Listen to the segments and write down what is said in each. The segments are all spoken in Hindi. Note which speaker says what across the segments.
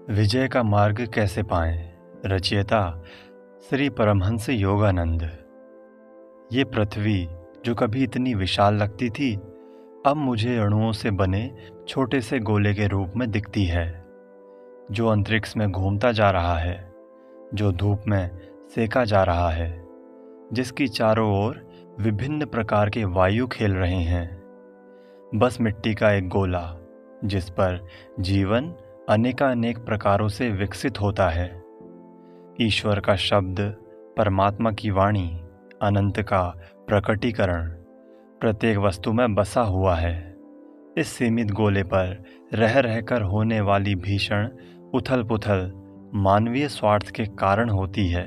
Speaker 1: विजय का मार्ग कैसे पाएं? रचयिता श्री परमहंस योगानंद। ये पृथ्वी जो कभी इतनी विशाल लगती थी, अब मुझे अणुओं से बने छोटे से गोले के रूप में दिखती है, जो अंतरिक्ष में घूमता जा रहा है, जो धूप में सेका जा रहा है, जिसकी चारों ओर विभिन्न प्रकार के वायु खेल रहे हैं। बस मिट्टी का एक गोला, जिस पर जीवन अनेकानेक प्रकारों से विकसित होता है। ईश्वर का शब्द, परमात्मा की वाणी, अनंत का प्रकटीकरण प्रत्येक वस्तु में बसा हुआ है। इस सीमित गोले पर रह रहकर होने वाली भीषण उथल पुथल मानवीय स्वार्थ के कारण होती है।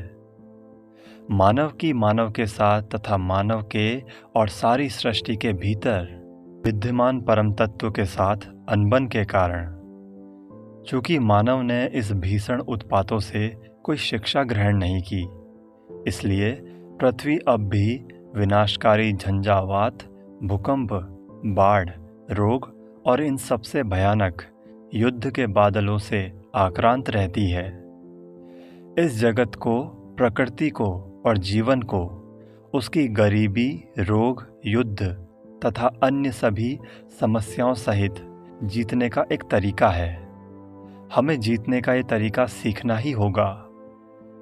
Speaker 1: मानव की मानव के साथ तथा मानव के और सारी सृष्टि के भीतर विद्यमान परम तत्व के साथ अनबन के कारण। चूंकि मानव ने इस भीषण उत्पातों से कोई शिक्षा ग्रहण नहीं की, इसलिए पृथ्वी अब भी विनाशकारी झंझावात, भूकंप, बाढ़, रोग और इन सबसे भयानक युद्ध के बादलों से आक्रांत रहती है। इस जगत को, प्रकृति को और जीवन को उसकी गरीबी, रोग, युद्ध तथा अन्य सभी समस्याओं सहित जीतने का एक तरीका है। हमें जीतने का ये तरीका सीखना ही होगा।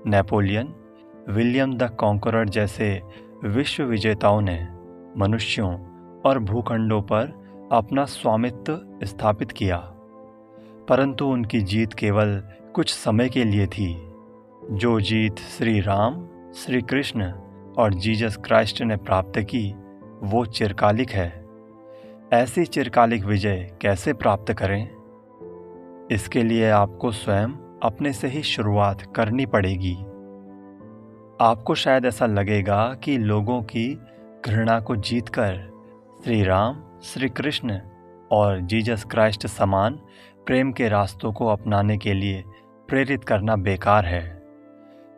Speaker 1: नेपोलियन, विलियम द कॉन्करर जैसे विश्व विजेताओं ने मनुष्यों और भूखंडों पर अपना स्वामित्व स्थापित किया, परंतु उनकी जीत केवल कुछ समय के लिए थी। जो जीत श्री राम, श्री कृष्ण और जीसस क्राइस्ट ने प्राप्त की, वो चिरकालिक है। ऐसी चिरकालिक विजय कैसे प्राप्त करें? इसके लिए आपको स्वयं अपने से ही शुरुआत करनी पड़ेगी। आपको शायद ऐसा लगेगा कि लोगों की घृणा को जीतकर श्री राम, श्री कृष्ण और जीसस क्राइस्ट समान प्रेम के रास्तों को अपनाने के लिए प्रेरित करना बेकार है,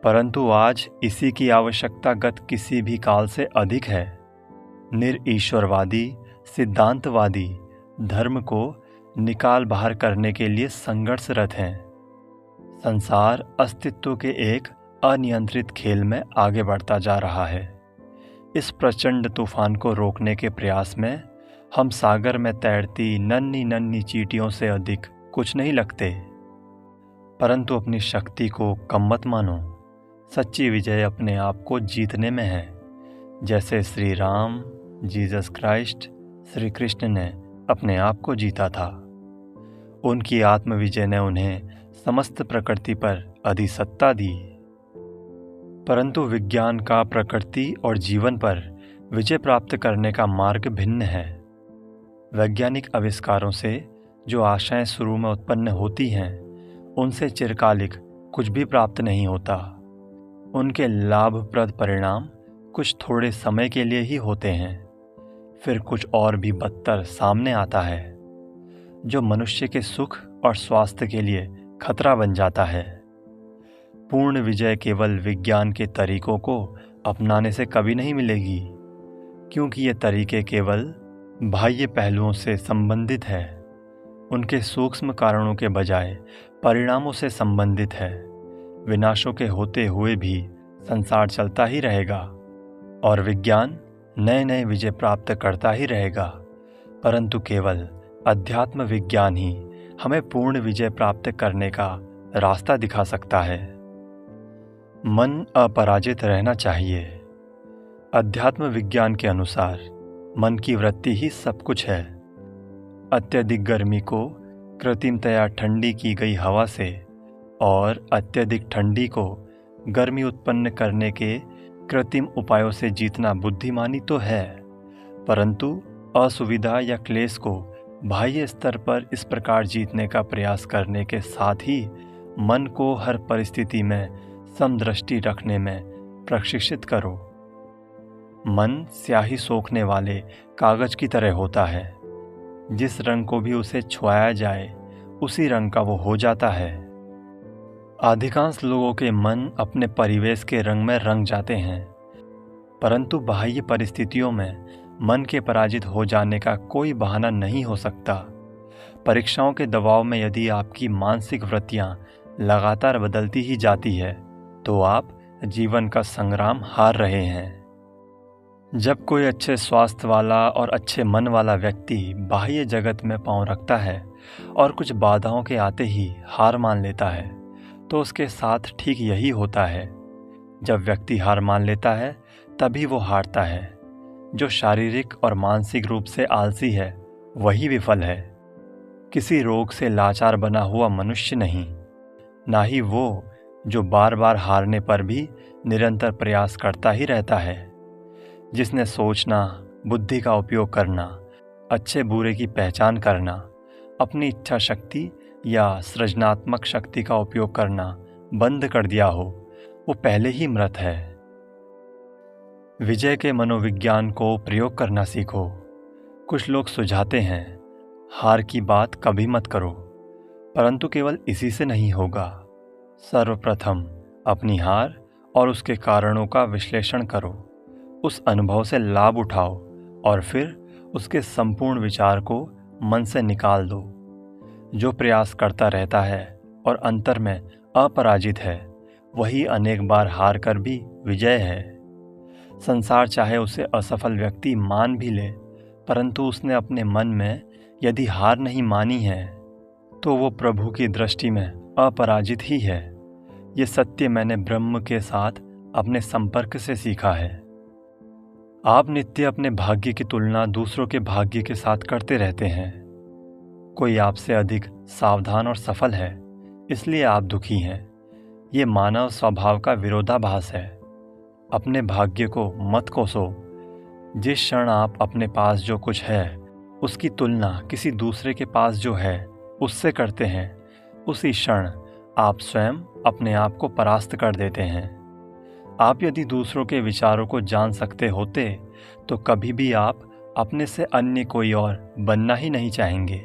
Speaker 1: परंतु आज इसी की आवश्यकता गत किसी भी काल से अधिक है। निरईश्वरवादी, सिद्धांतवादी धर्म को निकाल बाहर करने के लिए संघर्षरत हैं। संसार अस्तित्व के एक अनियंत्रित खेल में आगे बढ़ता जा रहा है। इस प्रचंड तूफान को रोकने के प्रयास में हम सागर में तैरती नन्ही नन्ही चींटियों से अधिक कुछ नहीं लगते। परंतु अपनी शक्ति को कम मत मानो। सच्ची विजय अपने आप को जीतने में है, जैसे श्री राम, जीसस क्राइस्ट, श्री कृष्ण ने अपने आप को जीता था। उनकी आत्मविजय ने उन्हें समस्त प्रकृति पर अधिसत्ता दी। परंतु विज्ञान का प्रकृति और जीवन पर विजय प्राप्त करने का मार्ग भिन्न है। वैज्ञानिक आविष्कारों से जो आशाएं शुरू में उत्पन्न होती हैं, उनसे चिरकालिक कुछ भी प्राप्त नहीं होता। उनके लाभप्रद परिणाम कुछ थोड़े समय के लिए ही होते हैं, फिर कुछ और भी बदतर सामने आता है, जो मनुष्य के सुख और स्वास्थ्य के लिए खतरा बन जाता है। पूर्ण विजय केवल विज्ञान के तरीकों को अपनाने से कभी नहीं मिलेगी, क्योंकि ये तरीके केवल बाह्य पहलुओं से संबंधित है। उनके सूक्ष्म कारणों के बजाय परिणामों से संबंधित है। विनाशों के होते हुए भी संसार चलता ही रहेगा और विज्ञान नए नए विजय प्राप्त करता ही रहेगा, परंतु केवल अध्यात्म विज्ञान ही हमें पूर्ण विजय प्राप्त करने का रास्ता दिखा सकता है। मन अपराजित रहना चाहिए। अध्यात्म विज्ञान के अनुसार मन की वृत्ति ही सब कुछ है। अत्यधिक गर्मी को कृत्रिमतया ठंडी की गई हवा से और अत्यधिक ठंडी को गर्मी उत्पन्न करने के कृत्रिम उपायों से जीतना बुद्धिमानी तो है, परंतु असुविधा या क्लेश को बाह्य स्तर पर इस प्रकार जीतने का प्रयास करने के साथ ही मन को हर परिस्थिति में समदृष्टि रखने में प्रशिक्षित करो। मन स्याही सोखने वाले कागज की तरह होता है। जिस रंग को भी उसे छुआया जाए, उसी रंग का वो हो जाता है। अधिकांश लोगों के मन अपने परिवेश के रंग में रंग जाते हैं, परंतु बाह्य परिस्थितियों में मन के पराजित हो जाने का कोई बहाना नहीं हो सकता। परीक्षाओं के दबाव में यदि आपकी मानसिक वृत्तियां लगातार बदलती ही जाती है तो आप जीवन का संग्राम हार रहे हैं। जब कोई अच्छे स्वास्थ्य वाला और अच्छे मन वाला व्यक्ति बाह्य जगत में पांव रखता है और कुछ बाधाओं के आते ही हार मान लेता है तो उसके साथ ठीक यही होता है। जब व्यक्ति हार मान लेता है तभी वो हारता है। जो शारीरिक और मानसिक रूप से आलसी है वही विफल है। किसी रोग से लाचार बना हुआ मनुष्य नहीं, ना ही वो जो बार बार हारने पर भी निरंतर प्रयास करता ही रहता है। जिसने सोचना, बुद्धि का उपयोग करना, अच्छे बुरे की पहचान करना, अपनी इच्छा शक्ति या सृजनात्मक शक्ति का उपयोग करना बंद कर दिया हो, वो पहले ही मृत है। विजय के मनोविज्ञान को प्रयोग करना सीखो। कुछ लोग सुझाते हैं, हार की बात कभी मत करो, परंतु केवल इसी से नहीं होगा। सर्वप्रथम अपनी हार और उसके कारणों का विश्लेषण करो, उस अनुभव से लाभ उठाओ और फिर उसके संपूर्ण विचार को मन से निकाल दो। जो प्रयास करता रहता है और अंतर में अपराजित है, वही अनेक बार हार कर भी विजय है। संसार चाहे उसे असफल व्यक्ति मान भी ले, परंतु उसने अपने मन में यदि हार नहीं मानी है तो वो प्रभु की दृष्टि में अपराजित ही है। ये सत्य मैंने ब्रह्म के साथ अपने संपर्क से सीखा है। आप नित्य अपने भाग्य की तुलना दूसरों के भाग्य के साथ करते रहते हैं। कोई आपसे अधिक सावधान और सफल है, इसलिए आप दुखी हैं। ये मानव स्वभाव का विरोधाभास है। अपने भाग्य को मत कोसो। जिस क्षण आप अपने पास जो कुछ है उसकी तुलना किसी दूसरे के पास जो है उससे करते हैं, उसी क्षण आप स्वयं अपने आप को परास्त कर देते हैं। आप यदि दूसरों के विचारों को जान सकते होते तो कभी भी आप अपने से अन्य कोई और बनना ही नहीं चाहेंगे।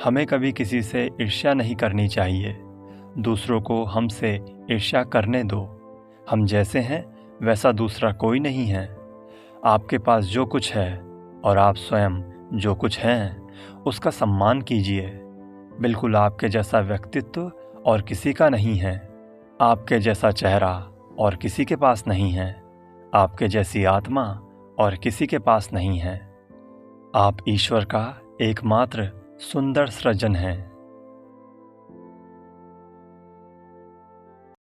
Speaker 1: हमें कभी किसी से ईर्ष्या नहीं करनी चाहिए। दूसरों को हमसे ईर्ष्या करने दो। हम जैसे हैं वैसा दूसरा कोई नहीं है। आपके पास जो कुछ है और आप स्वयं जो कुछ हैं उसका सम्मान कीजिए। बिल्कुल आपके जैसा व्यक्तित्व और किसी का नहीं है। आपके जैसा चेहरा और किसी के पास नहीं है। आपके जैसी आत्मा और किसी के पास नहीं है। आप ईश्वर का एकमात्र सुंदर सृजन हैं।